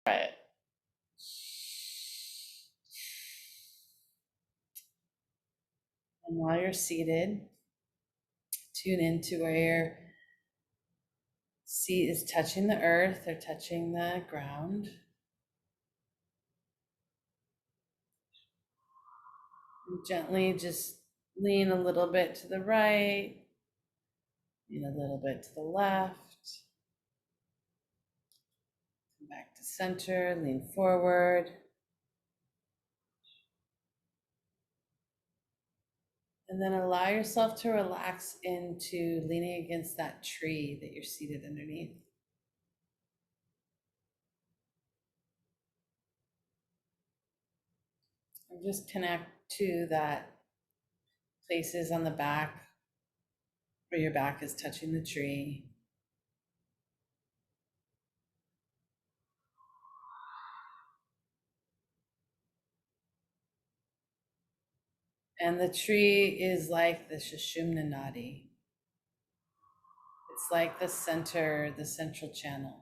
Try it. And while you're seated, tune into where your seat is touching the earth or touching the ground. And gently just lean a little bit to the right, lean a little bit to the left. Come back to center, lean forward. And then allow yourself to relax into leaning against that tree that you're seated underneath. And just connect to that places on the back where your back is touching the tree. And the tree is like the Sushumna Nadi. It's like the center, the central channel.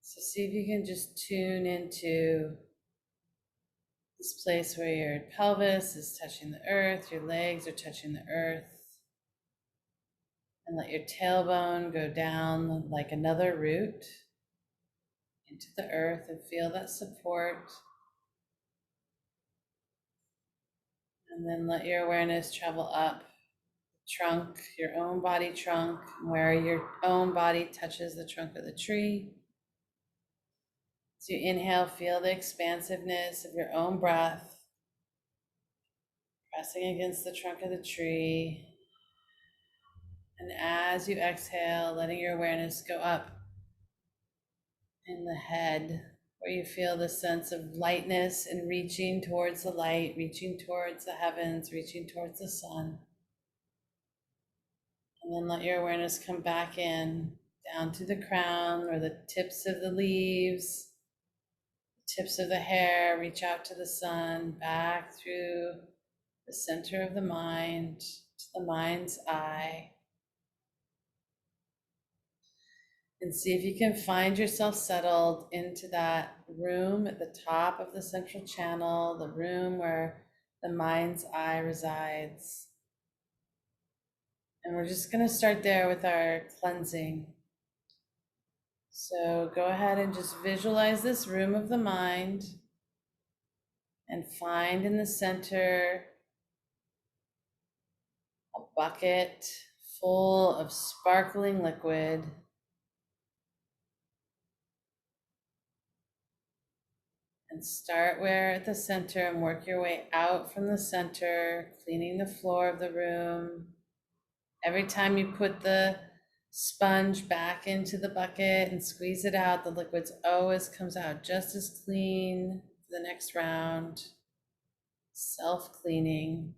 So see if you can just tune into this place where your pelvis is touching the earth, your legs are touching the earth. And let your tailbone go down like another root into the earth and feel that support. And then let your awareness travel up the trunk, your own body trunk, where your own body touches the trunk of the tree. So you inhale, feel the expansiveness of your own breath, pressing against the trunk of the tree. And as you exhale, letting your awareness go up in the head, where you feel the sense of lightness and reaching towards the light, reaching towards the heavens, reaching towards the sun. And then let your awareness come back in, down to the crown or the tips of the leaves, the tips of the hair, reach out to the sun, back through the center of the mind, to the mind's eye. And see if you can find yourself settled into that room at the top of the central channel, the room where the mind's eye resides. And we're just going to start there with our cleansing. So go ahead and just visualize this room of the mind and find in the center a bucket full of sparkling liquid. And start where at the center and work your way out from the center, cleaning the floor of the room. Every time you put the sponge back into the bucket and squeeze it out, the liquids always comes out just as clean for the next round. Self-cleaning.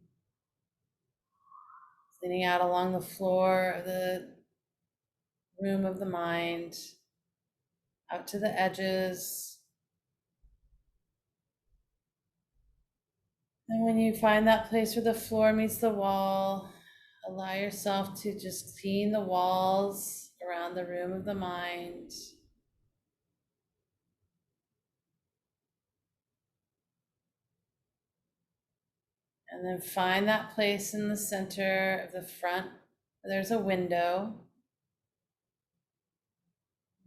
Cleaning out along the floor of the room of the mind, out to the edges. And when you find that place where the floor meets the wall, allow yourself to just clean the walls around the room of the mind. And then find that place in the center of the front where there's a window.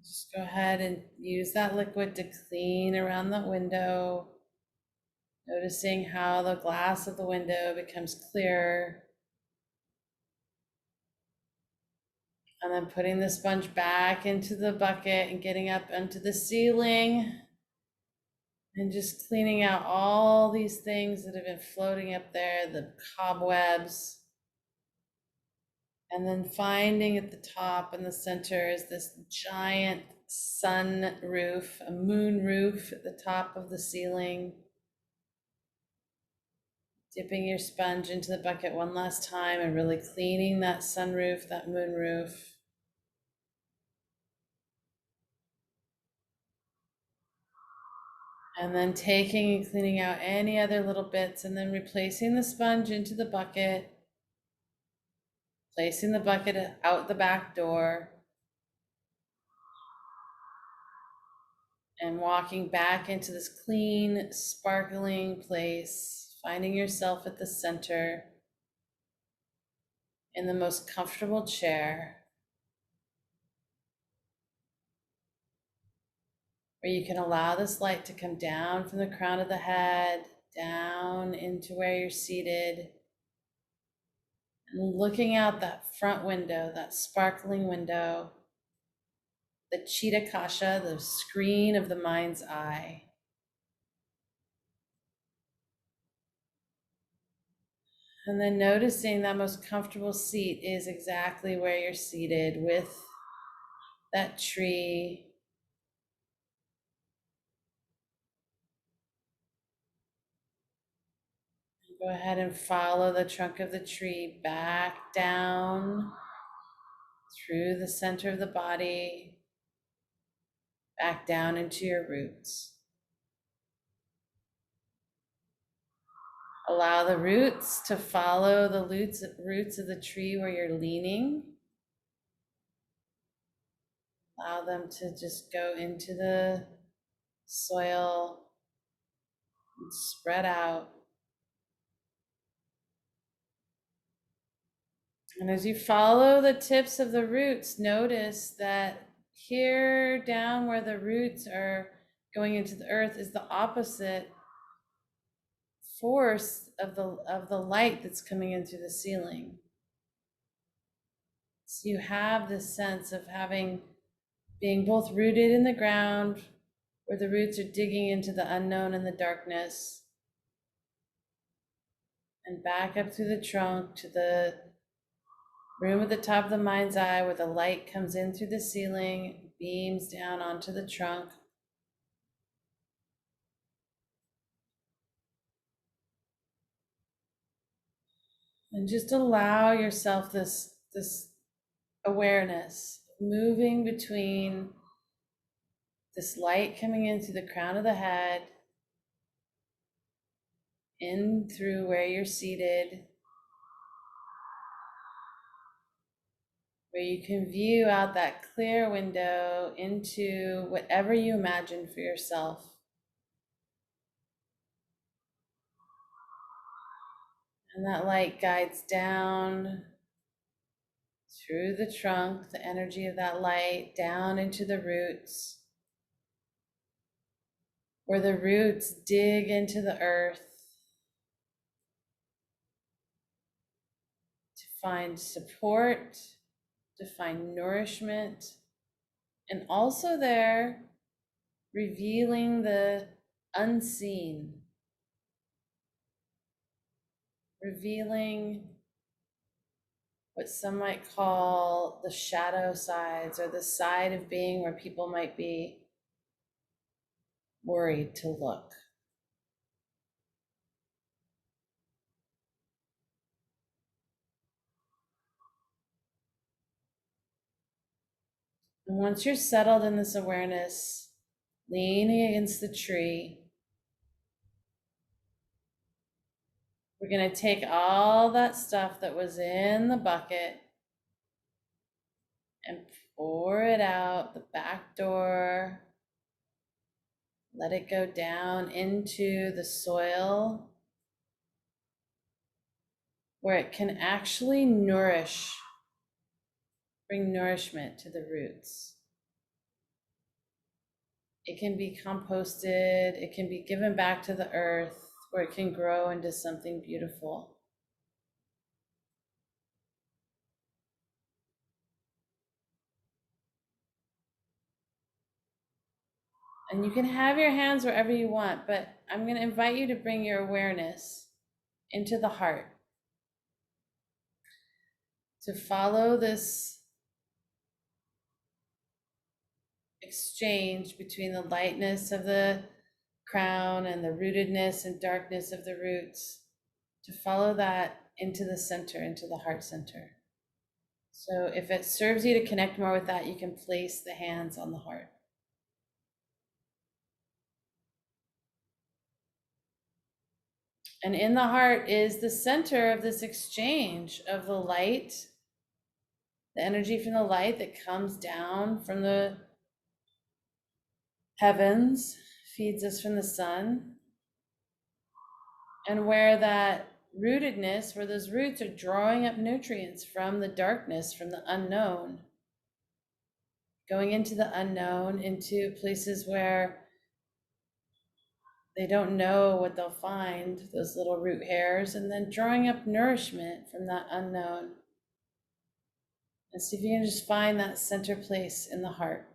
Just go ahead and use that liquid to clean around the window, noticing how the glass of the window becomes clearer. And then putting the sponge back into the bucket and getting up onto the ceiling and just cleaning out all these things that have been floating up there, the cobwebs. And then finding at the top in the center is this giant sun roof, a moon roof at the top of the ceiling. Dipping your sponge into the bucket one last time and really cleaning that sunroof, that moon roof. And then taking and cleaning out any other little bits and then replacing the sponge into the bucket, placing the bucket out the back door. and walking back into this clean, sparkling place, finding yourself at the center in the most comfortable chair where you can allow this light to come down from the crown of the head, down into where you're seated, and looking out that front window, that sparkling window, the Chitta Kasha, the screen of the mind's eye. And then noticing that most comfortable seat is exactly where you're seated with that tree. Go ahead and follow the trunk of the tree back down through the center of the body, back down into your roots. Allow the roots to follow the roots of the tree where you're leaning. Allow them to just go into the soil and spread out. And as you follow the tips of the roots, notice that here down where the roots are going into the earth is the opposite force of the light that's coming in through the ceiling. So you have this sense of being both rooted in the ground where the roots are digging into the unknown and the darkness, and back up through the trunk to the room at the top of the mind's eye where the light comes in through the ceiling, beams down onto the trunk. And just allow yourself this awareness, moving between this light coming in through the crown of the head, in through where you're seated, where you can view out that clear window into whatever you imagine for yourself. And that light guides down through the trunk, the energy of that light down into the roots, where the roots dig into the earth to find support, to find nourishment, and also there revealing the unseen, revealing what some might call the shadow sides, or the side of being where people might be worried to look. And once you're settled in this awareness, leaning against the tree, we're going to take all that stuff that was in the bucket and pour it out the back door. Let it go down into the soil where it can actually bring nourishment to the roots. It can be composted, it can be given back to the earth, where it can grow into something beautiful. And you can have your hands wherever you want, but I'm going to invite you to bring your awareness into the heart, to follow this exchange between the lightness of the crown and the rootedness and darkness of the roots, to follow that into the center, into the heart center. So if it serves you to connect more with that, you can place the hands on the heart. And in the heart is the center of this exchange of the light, the energy from the light that comes down from the heavens feeds us from the sun, and where that rootedness, where those roots are drawing up nutrients from the darkness, from the unknown, going into the unknown, into places where they don't know what they'll find, those little root hairs, and then drawing up nourishment from that unknown. And see if you can just find that center place in the heart.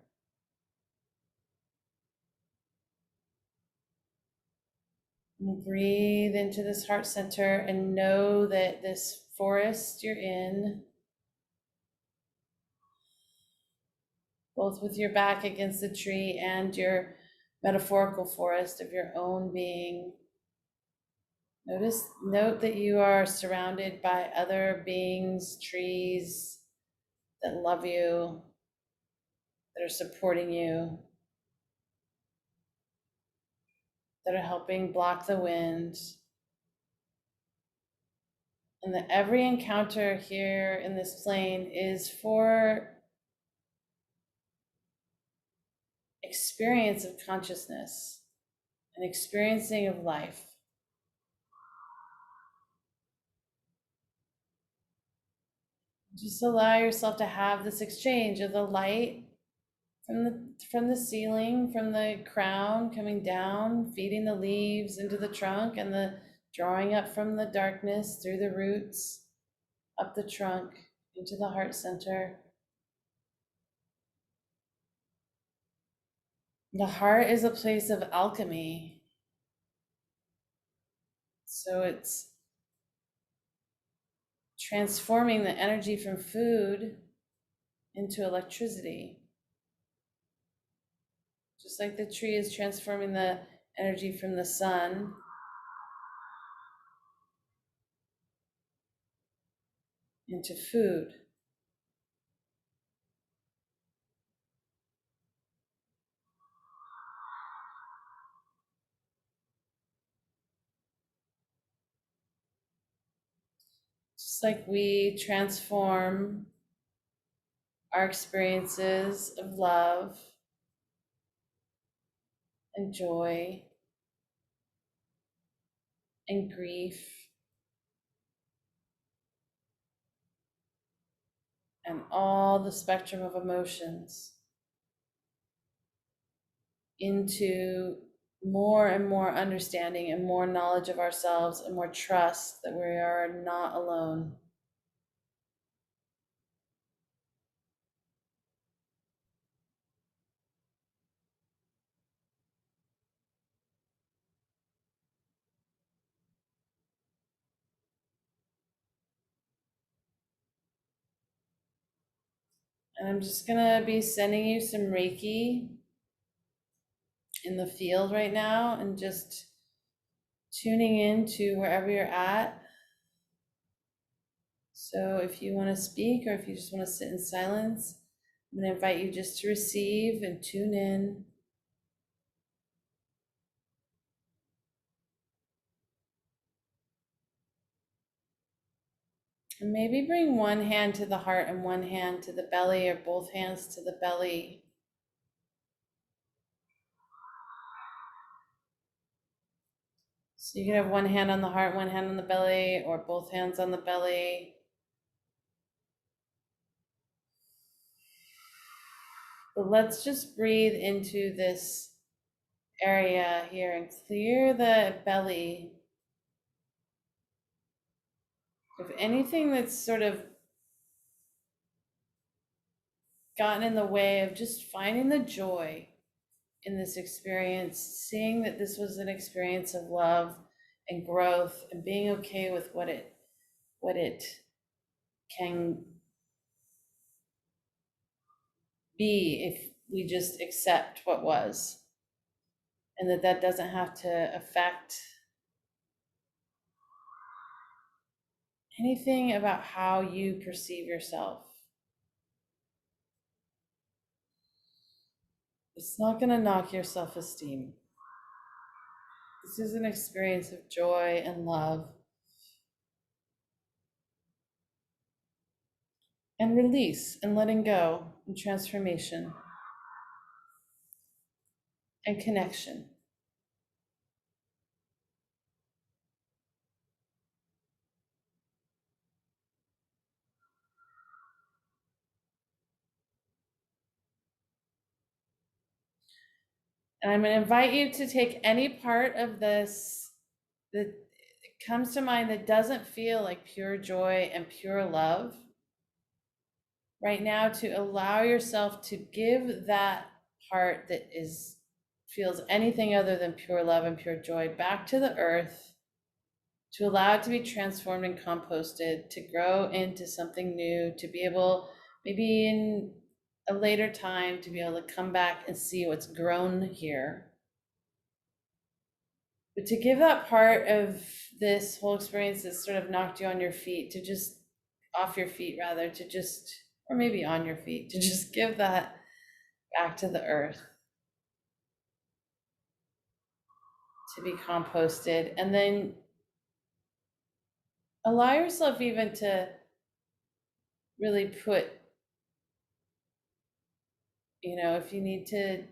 And breathe into this heart center and know that this forest you're in, both with your back against the tree and your metaphorical forest of your own being. Note that you are surrounded by other beings, trees that love you, that are supporting you, that are helping block the wind. And that every encounter here in this plane is for experience of consciousness, an experiencing of life. Just allow yourself to have this exchange of the light from the ceiling, from the crown coming down, feeding the leaves into the trunk, and the drawing up from the darkness through the roots, up the trunk, into the heart center. The heart is a place of alchemy. So it's transforming the energy from food into electricity. Just like the tree is transforming the energy from the sun into food. Just like we transform our experiences of love and joy and grief and all the spectrum of emotions into more and more understanding and more knowledge of ourselves and more trust that we are not alone. And I'm just gonna be sending you some Reiki in the field right now and just tuning in to wherever you're at. So if you want to speak or if you just want to sit in silence, I'm going to invite you just to receive and tune in. And maybe bring one hand to the heart and one hand to the belly, or both hands to the belly. So you can have one hand on the heart, one hand on the belly, or both hands on the belly. But let's just breathe into this area here and clear the belly of anything that's sort of gotten in the way of just finding the joy in this experience, seeing that this was an experience of love and growth and being okay with what it can be if we just accept what was, and that doesn't have to affect anything about how you perceive yourself. It's not going to knock your self-esteem. This is an experience of joy and love and release and letting go and transformation. and connection. And I'm going to invite you to take any part of this that comes to mind that doesn't feel like pure joy and pure love right now, to allow yourself to give that part that is feels anything other than pure love and pure joy back to the earth, to allow it to be transformed and composted, to grow into something new, to be able, maybe in a later time, to be able to come back and see what's grown here. But to give that part of this whole experience that sort of knocked you on your feet, to just, off your feet rather, to just, or maybe on your feet, to just give that back to the earth, to be composted. And then allow yourself even to really put, if you need to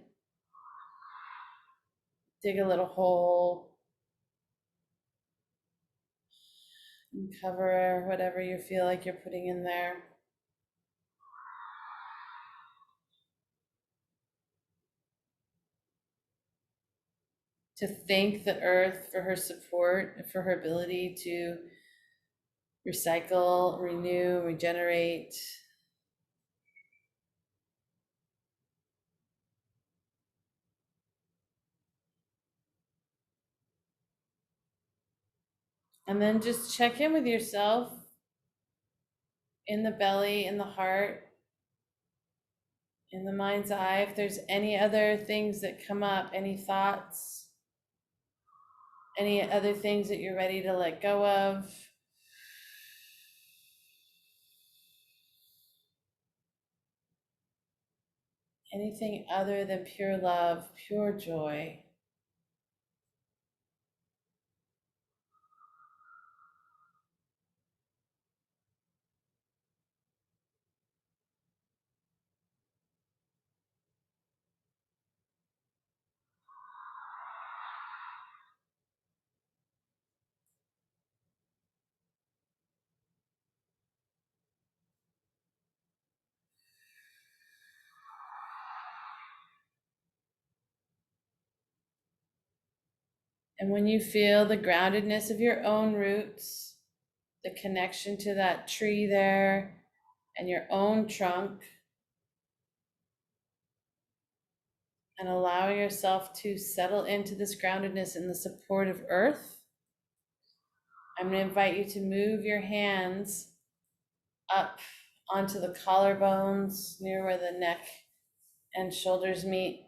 dig a little hole and cover whatever you feel like you're putting in there. To thank the earth for her support, for her ability to recycle, renew, regenerate. And then just check in with yourself in the belly, in the heart, in the mind's eye. If there's any other things that come up, any thoughts, any other things that you're ready to let go of. Anything other than pure love, pure joy. And when you feel the groundedness of your own roots, the connection to that tree there and your own trunk, and allowing yourself to settle into this groundedness in the support of earth, I'm going to invite you to move your hands up onto the collarbones near where the neck and shoulders meet,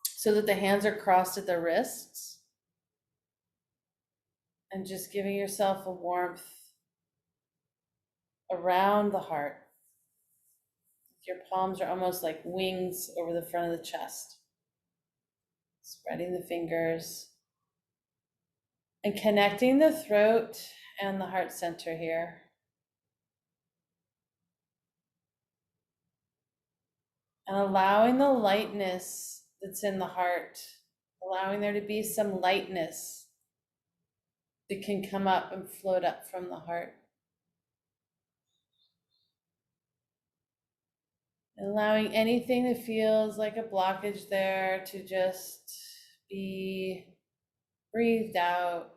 so that the hands are crossed at the wrists, and just giving yourself a warmth around the heart. Your palms are almost like wings over the front of the chest. Spreading the fingers and connecting the throat and the heart center here. And allowing the lightness that's in the heart, allowing there to be some lightness that can come up and float up from the heart. Allowing anything that feels like a blockage there to just be breathed out,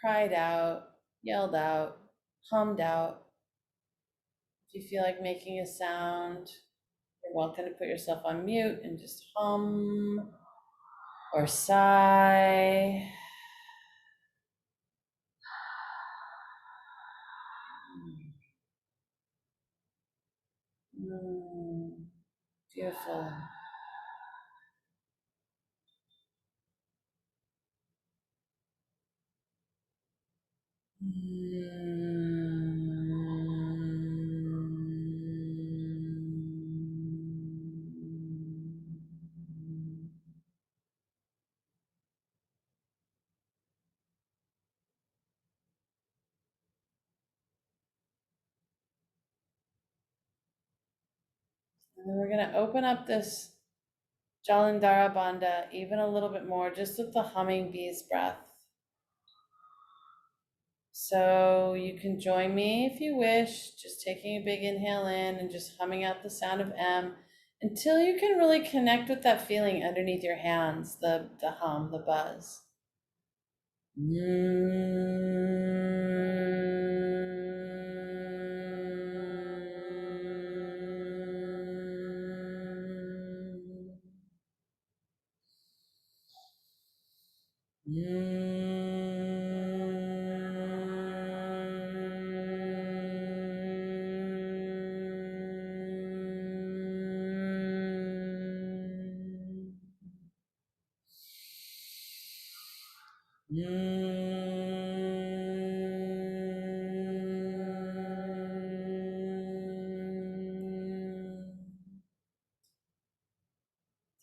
cried out, yelled out, hummed out. If you feel like making a sound, you're welcome to put yourself on mute and just hum or sigh. Beautiful. And then we're going to open up this Jalandhara Bandha, even a little bit more, just with the humming bee's breath. So you can join me if you wish, just taking a big inhale in and just humming out the sound of M until you can really connect with that feeling underneath your hands, the hum, the buzz.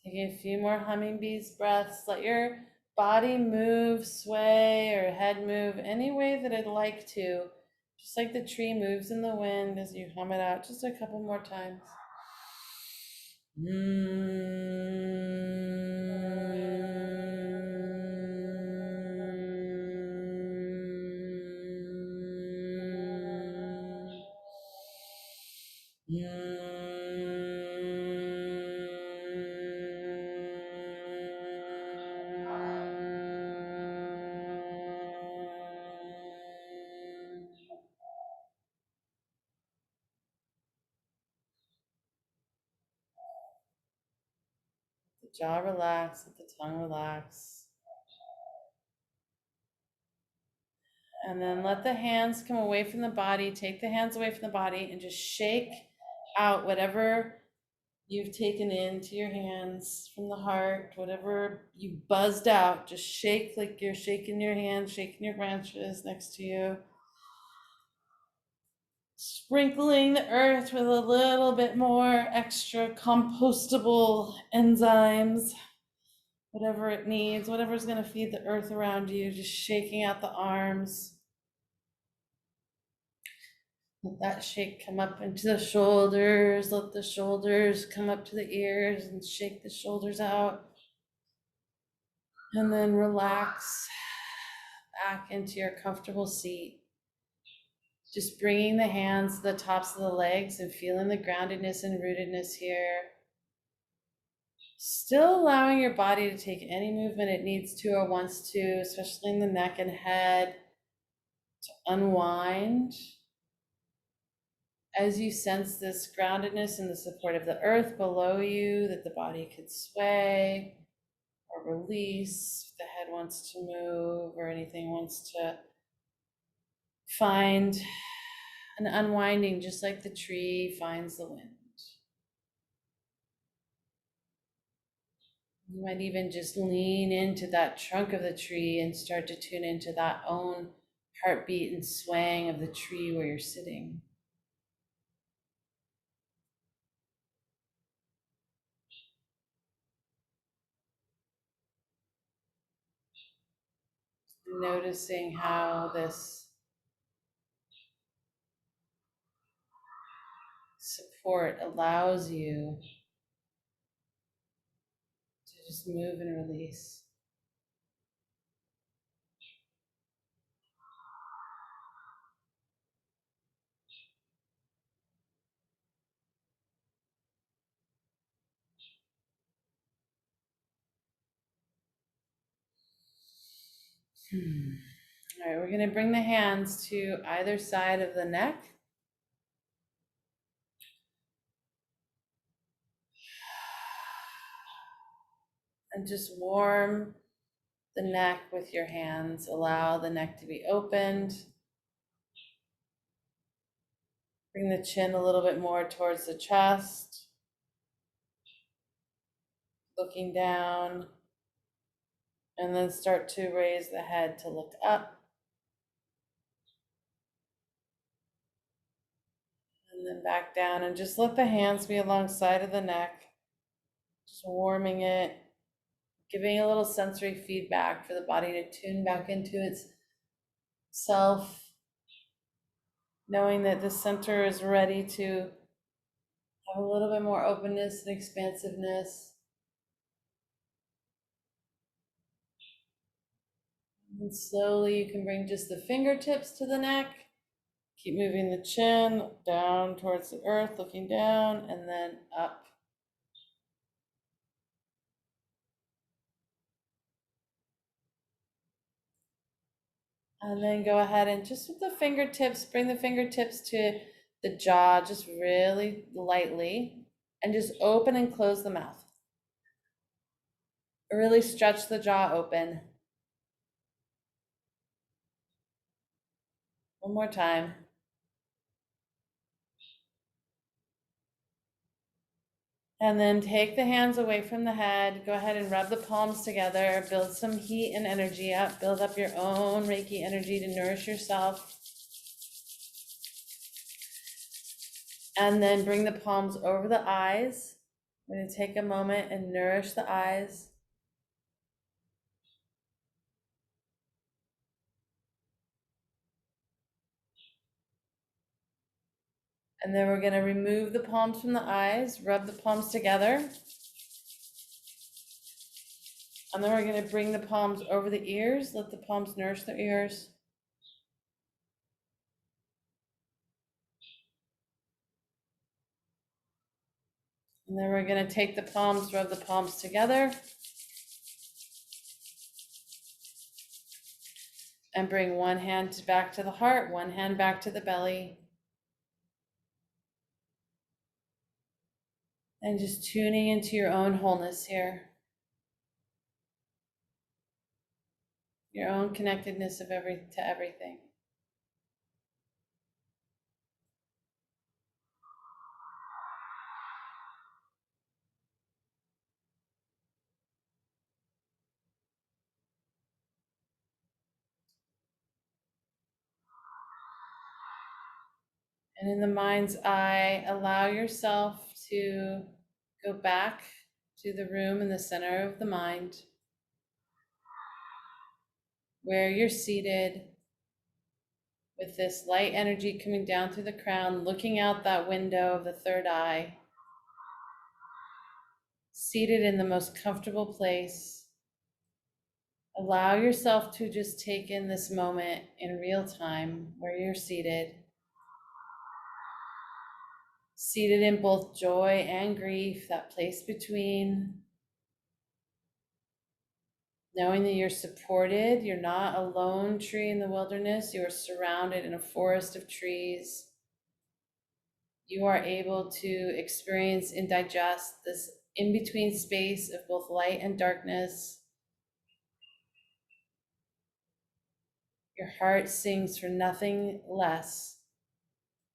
Taking a few more humming bees breaths. Let your body move, sway, or head move any way that it'd like to. Just like the tree moves in the wind as you hum it out. Just a couple more times. The jaw relax, let the tongue relax. And then let the hands come away from the body. Take the hands away from the body and just shake out whatever you've taken into your hands from the heart, whatever you buzzed out. Just shake like you're shaking your hands, shaking your branches next to you. Sprinkling the earth with a little bit more extra compostable enzymes, whatever it needs, whatever's going to feed the earth around you, just shaking out the arms. Let that shake come up into the shoulders. Let the shoulders come up to the ears and shake the shoulders out. And then relax back into your comfortable seat. Just bringing the hands to the tops of the legs and feeling the groundedness and rootedness here. Still allowing your body to take any movement it needs to or wants to, especially in the neck and head, to unwind. As you sense this groundedness and the support of the earth below you, that the body could sway or release, if the head wants to move or anything wants to find an unwinding, just like the tree finds the wind. You might even just lean into that trunk of the tree and start to tune into that own heartbeat and swaying of the tree where you're sitting. Noticing how this support allows you to just move and release. All right, we're going to bring the hands to either side of the neck. And just warm the neck with your hands. Allow the neck to be opened. Bring the chin a little bit more towards the chest. Looking down. And then start to raise the head to look up. And then back down, and just let the hands be alongside of the neck. Just warming it. Giving a little sensory feedback for the body to tune back into itself. Knowing that the center is ready to have a little bit more openness and expansiveness. And slowly you can bring just the fingertips to the neck. Keep moving the chin down towards the earth, looking down, and then up. And then go ahead and just with the fingertips, bring the fingertips to the jaw, just really lightly, and just open and close the mouth. Really stretch the jaw open. One more time. And then take the hands away from the head. Go ahead and rub the palms together. Build some heat and energy up. Build up your own Reiki energy to nourish yourself. And then bring the palms over the eyes. We're going to take a moment and nourish the eyes. And then we're going to remove the palms from the eyes, rub the palms together. And then we're going to bring the palms over the ears. Let the palms nourish the ears. And then we're going to take the palms, rub the palms together. And bring one hand back to the heart, one hand back to the belly. And just tuning into your own wholeness here. Your own connectedness of to everything. And in the mind's eye, allow yourself to go back to the room in the center of the mind where you're seated with this light energy coming down through the crown, looking out that window of the third eye, seated in the most comfortable place. Allow yourself to just take in this moment in real time where you're seated in both joy and grief, that place between, knowing that you're supported. You're not a lone tree in the wilderness. You are surrounded in a forest of trees. You are able to experience and digest this in-between space of both light and darkness. Your heart sings for nothing less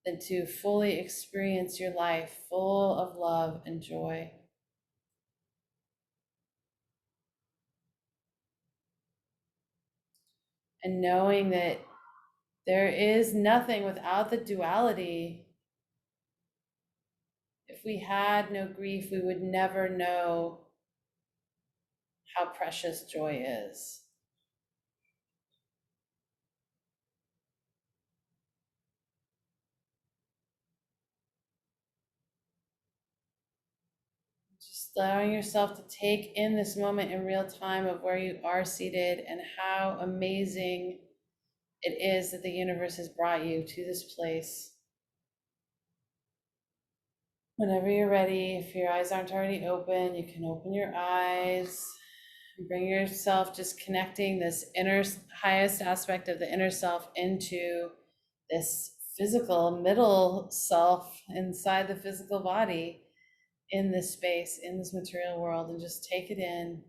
than to fully experience your life full of love and joy. And knowing that there is nothing without the duality. If we had no grief, we would never know how precious joy is. Just allowing yourself to take in this moment in real time of where you are seated and how amazing it is that the universe has brought you to this place. Whenever you're ready, if your eyes aren't already open, you can open your eyes. Bring yourself just connecting this inner highest aspect of the inner self into this physical middle self inside the physical body in this space, in this material world, and just take it in.